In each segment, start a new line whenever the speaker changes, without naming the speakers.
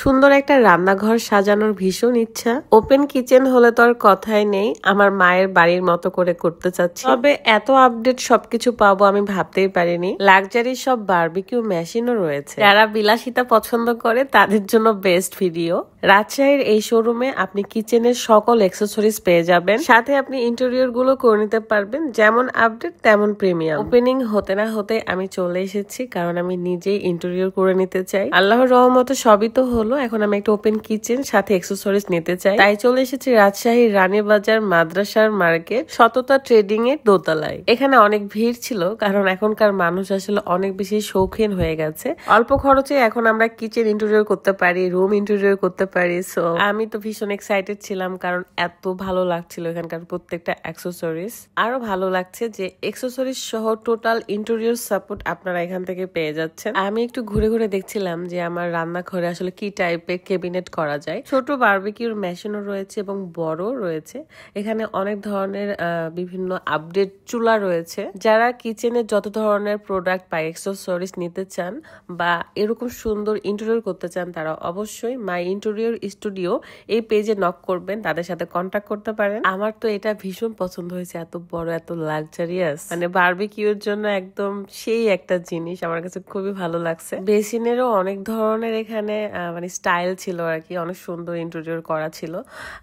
সুন্দর একটা রান্নাঘর সাজানোর ভীষণ ইচ্ছা। ওপেন কিচেন হলে তো আর কথাই নেই, আমার মায়ের বাড়ির মতো করে করতে চাচ্ছি। তবে এত আপডেট সবকিছু পাবো আমি ভাবতেই পারিনি। লাক্সারি সব বারবিকিউ মেশিনও রয়েছে, যারা বিলাসিতা পছন্দ করে তাদের জন্য বেস্ট ভিডিও। রাজশাহীর এই শোরুমে আপনি কিচেনের সকল অ্যাক্সেসরিজ পেয়ে যাবেন, সাথে আপনি ইন্টেরিয়র গুলো করে নিতে পারবেন, যেমন আপডেট তেমন প্রিমিয়াম। ওপেনিং হতে না হতে আমি চলে এসেছি, কারণ আমি নিজেই ইন্টেরিয়র করে নিতে চাই। আল্লাহর রহমতে সবই তো হলো, এখন আমি একটা ওপেন কিচেন সাথে অ্যাক্সেসরিজ নিতে চাই। তাই চলে এসেছি রাজশাহীর রানীবাজার মাদ্রাসার মার্কেট সততা ট্রেডিং এর দোতলায়। এখানে অনেক ভিড় ছিল, কারণ এখনকার মানুষ আসলে অনেক বেশি শৌখিন হয়ে গেছে। অল্প খরচে এখন আমরা কিচেন ইন্টেরিয়র করতে পারি, রুম ইন্টেরিয়র করতে পারি। সো আমি তো ভীষণ এক্সাইটেড ছিলাম, কারণ এত ভালো লাগছিল এখানকার প্রত্যেকটা অ্যাক্সেসরিজ। আরো ভালো লাগছে যে অ্যাক্সেসরিজ সহ টোটাল ইন্টেরিয়র সাপোর্ট আপনারা এখান থেকে পেয়ে যাচ্ছেন। আমি একটু ঘুরে ঘুরে দেখছিলাম যে আমার রান্নাঘরে আসলে কি টাইপের ক্যাবিনেট করা যায়। ছোট বারবিকিউর মেশিনও রয়েছে এবং বড় রয়েছে। এখানে অনেক ধরনের বিভিন্ন আপডেট চুলা রয়েছে। যারা কিচেনের যত ধরনের প্রোডাক্ট বা অ্যাক্সেসরিজ নিতে চান বা এরকম সুন্দর ইন্টেরিয়র করতে চান, তারা অবশ্যই মাই ইন্টেরিয়র স্টুডিও এই পেজে নক করবেন, তাদের সাথে কন্ট্যাক্ট করতে পারেন। আমার তো এটা ভীষণ পছন্দ হয়েছে, এত বড় এত লাক্সারিয়াস, মানে বারবিকিউর জন্য একদম সেই একটা জিনিস। আমার কাছে খুবই ভালো লাগছে। বেসিনেরও অনেক ধরনের এখানে মানে স্টাইল ছিল আর কি, অনেক সুন্দর ইন্টেরিয়র করা ছিল।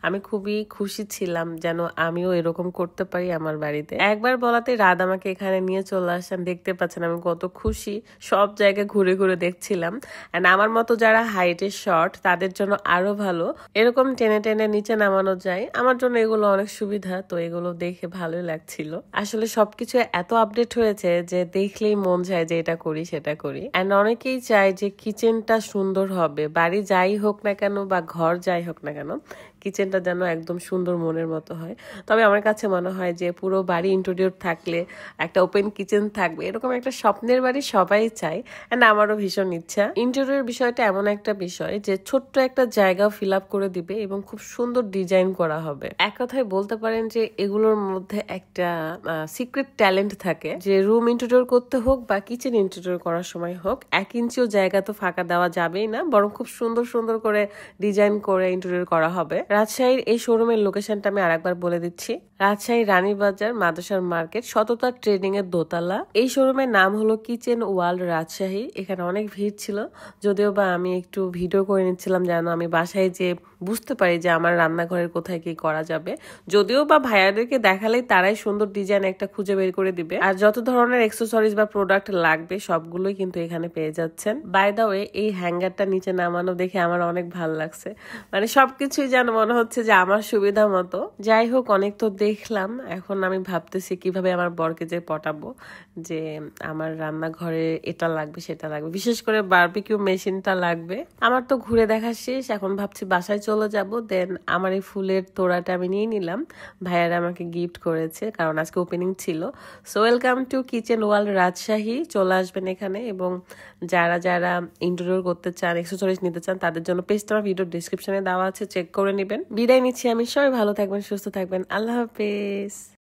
আমি খুবই খুশি ছিলাম যেন আমিও এরকম করতে পারি আমার বাড়িতে। একবার বলাতে রাত আমাকে এখানে নিয়ে চলে আসেন, দেখতে পাচ্ছেন আমি কত খুশি। সব জায়গায় ঘুরে ঘুরে দেখছিলাম। এন্ড আমার মতো যারা হাইটের শর্ট তাদের জন্য আরো ভালো, এরকম টেনে টেনে নিচে নামানো যায়। আমার জন্য এগুলো অনেক সুবিধা, তো এগুলো দেখে ভালোই লাগছিল। আসলে সবকিছু এত আপডেট হয়েছে যে দেখলেই মন চায় যে এটা করি সেটা করি। এন্ড অনেকেই চায় যে কিচেনটা সুন্দর হবে, বাড়ি যাই হোক না কেন বা ঘর যাই হোক না কেন, কিচেনটা যেন একদম সুন্দর মনের মতো হয়। তবে আমার কাছে মনে হয় যে পুরো বাড়ি ইন্টেরিয়র থাকলে একটা ওপেন কিচেন থাকবে, এরকম একটা স্বপ্নের বাড়ি সবাই চায়। এন্ড আমারও ভীষণ ইচ্ছা। ইন্টেরিয়র বিষয়টা এমন একটা বিষয় যে ছোট্ট একটা জায়গা ফিল আপ করে দিবে এবং খুব সুন্দর ডিজাইন করা হবে। এক কথায় বলতে পারেন যে এগুলোর মধ্যে একটা সিক্রেট ট্যালেন্ট থাকে, যে রুম ইন্টেরিয়র করতে হোক বা কিচেন ইন্টেরিয়র করার সময় হোক, 1 ইঞ্চিও জায়গা তো ফাঁকা দেওয়া যাবেই না, বরং খুব সুন্দর সুন্দর করে ডিজাইন করে ইন্টেরিয়র করা হবে। রাজশাহীর এই শোরুমের লোকেশনটা আমি আরেকবার বলে দিচ্ছি, রাজশাহী রানীবাজার মাদ্রাসার মার্কেট সততা ট্রেডিং এর দোতলা। এই শোরুমের নাম হলো কিচেন ওয়ার্ল্ড রাজশাহী। এখানে অনেক ভিড় ছিল, যদিও বা আমি একটু ভিডিও করে নিচ্ছিলাম যেন আমি বাসায় যে বুঝতে পারি যে আমার রান্নাঘরের কোথায় কি করা যাবে। যদিও বা ভাইয়াদেরকে দেখালেই তারাই সুন্দর ডিজাইন একটা খুঁজে বের করে দিবে, আর যত ধরনের অ্যাক্সেসরিজ বা প্রোডাক্ট লাগবে সবগুলোই কিন্তু এখানে পেয়ে যাচ্ছেন। বাই দা ওয়ে, এই হ্যাঙ্গারটা নিচে নামানো দেখে আমার অনেক ভালো লাগছে, মানে সবকিছুই যেন মনে হচ্ছে যে আমার সুবিধা মতো। যাই হোক, অনেক তো দেখলাম, এখন আমি ভাবতেছি কিভাবে আমার বরকে যে পটাবো যে আমার রান্নাঘরে এটা লাগবে সেটা লাগবে, বিশেষ করে বারবিকিউ মেশিনটা লাগবে। আমার তো ঘুরে দেখা শেষ, এখন ভাবছি বাসায় চলে যাব। দেন আমার এই ফুলের তোড়াটা আমি নিয়ে নিলাম, ভাইয়ারা আমাকে গিফট করেছে কারণ আজকে ওপেনিং ছিল। So welcome to kitchen world Rajshahi, চলে আসবেন এখানে। এবং যারা যারা ইন্টেরিয়র করতে চান, অ্যাক্সেসরিজ নিতে চান, তাদের জন্য পেজটা আমার ভিডিও ডিসক্রিপশনে দেওয়া আছে, চেক করে নেবেন। বিদায় নিচ্ছি আমি, সবাই ভালো থাকবেন, সুস্থ থাকবেন, আল্লাহ হাফেজ।